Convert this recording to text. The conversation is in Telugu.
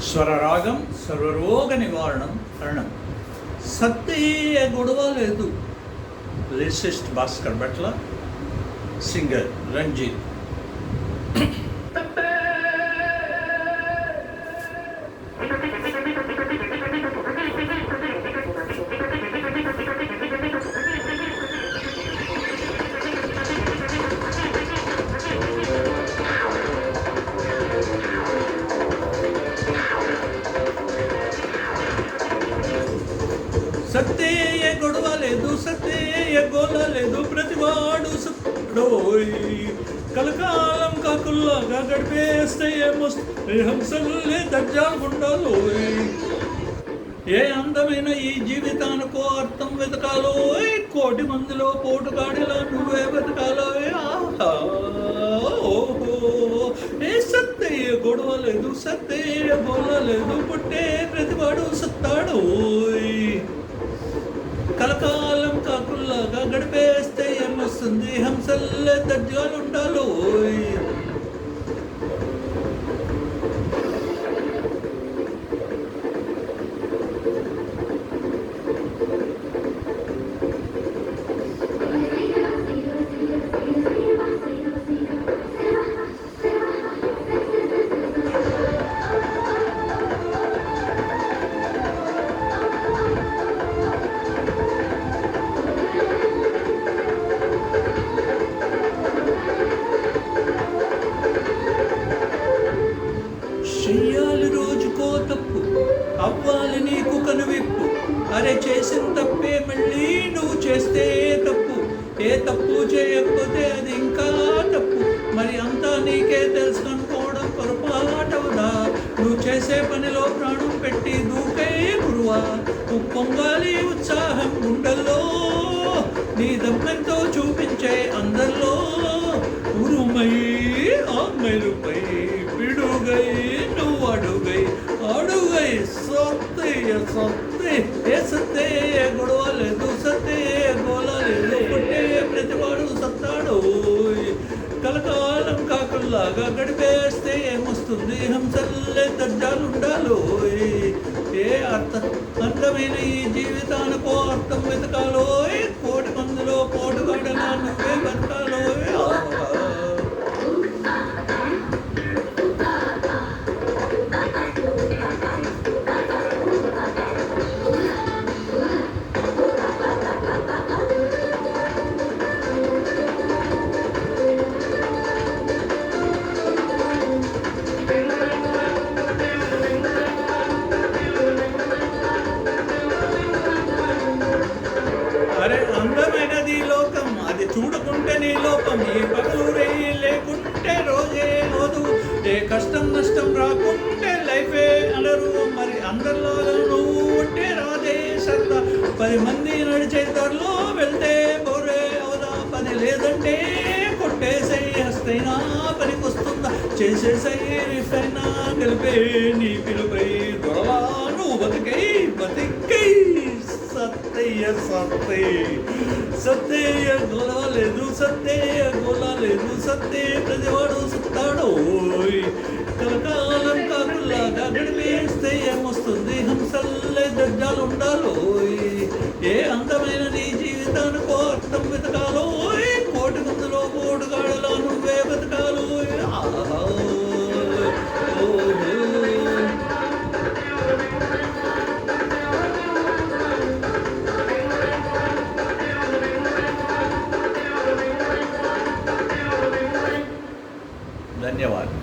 స్వరరాగం సర్వరోగ నివారణం కరణం. సత్తే గొడవ లేదు. Lyricist Bhaskar Bhatla, singer Ranjith. సత్తే గొడవ లేదు, సత్తే గోల లేదు, ప్రతివాడు సత్తోయ్. కలకాలం కాకుల్లాగా గడిపేస్తే ఏమొస్తే హంసల్లే దర్జాగుండాలోయ్. ఏ అందమైన ఈ జీవితానికో అర్థం వెతకాలోయ్. కోటి మందిలో పోటుగాడిలా నువ్వే వెతకాలోయ్. ఆహా ఓహో. ఏ సత్తే గొడవ లేదు, సత్తే గోల లేదు, పుట్టే ప్రతివాడు సత్తాడోయ్. కలకాలం కాకుల్లాగా గడిపేస్తే ఏమొస్తుంది హంసల్లే దర్జాలుండాలోయ్. చెయ్యాలి రోజుకో తప్పు, అవ్వాలి నీకు కనువిప్పు. అరే చేసిన తప్పే మళ్ళీ నువ్వు చేస్తే తప్పు. ఏ తప్పు చేయకపోతే అది ఇంకా తప్పు. మరి అంతా నీకే తెలుసు అనుకోవడం పొరపాటవుదా? నువ్వు చేసే పనిలో ప్రాణం పెట్టి దూకే గురువా. ఉప్పొంగాలి ఉత్సాహం గుండెల్లో, నీ దమ్మెంతో చూపించే అందరిలో. ఉరుమై ఆమెలుపై పిడుగై నువ్వు అడుగై అడుగై సత్తే సత్తే. ఏ సత్తే గొడవ లేదు, సత్తే గోల లేదు, పుట్టే ప్రతివాడు సత్తాడోయ్. కలకాలం కాకుల్లాగా గడిపేస్తే ఏమొస్తుంది హంసల్లే దర్జాలుండాలోయ్. ఏ అందమైన ఈ జీవితానికో అర్థం వెతకాలోయ్. కోటి మందిలో పోటుగాడలా నువ్వే బతకాలోయ్. అరే అందమైనది లోకం, అది చూడకుంటే నీ లోపం. ఈ పగలు రేయి లేకుంటే రోజే లోదు. ఏ కష్టం నష్టం రాకుంటే లైఫే అనరు. మరి అందరిలాగా నువ్వు ఉంటే రాదే సరదా. 10 మంది నడిచే దారిలో వెళ్తే బోరే అవదా. పని లేదంటే కొట్టేసై హస్తైనా పనికొస్తుందా. చేసేసై రిఫైనా గెలిపే నీ పిలుపై దొరవా నువ్వు బతికై బతికై. సత్తయ్య సత్తే సత్తయ్య గోల లేదు, సత్తయ్య గోల లేదు, సత్తే ప్రతివాడు సత్తాడోయ్. కలకాలం కాకుల్లాగా గడిపేస్తే ఏమొస్తుంది హంసల్లే దర్జాలుండాలోయ్. ఏ అందమైన నీ జీవితానికో అర్థం వెతకాలోయ్. కోటి మందిలో పోటుగాడలా నువ్వే బతకాలోయ్. ఆహా ధన్యవాదాలు.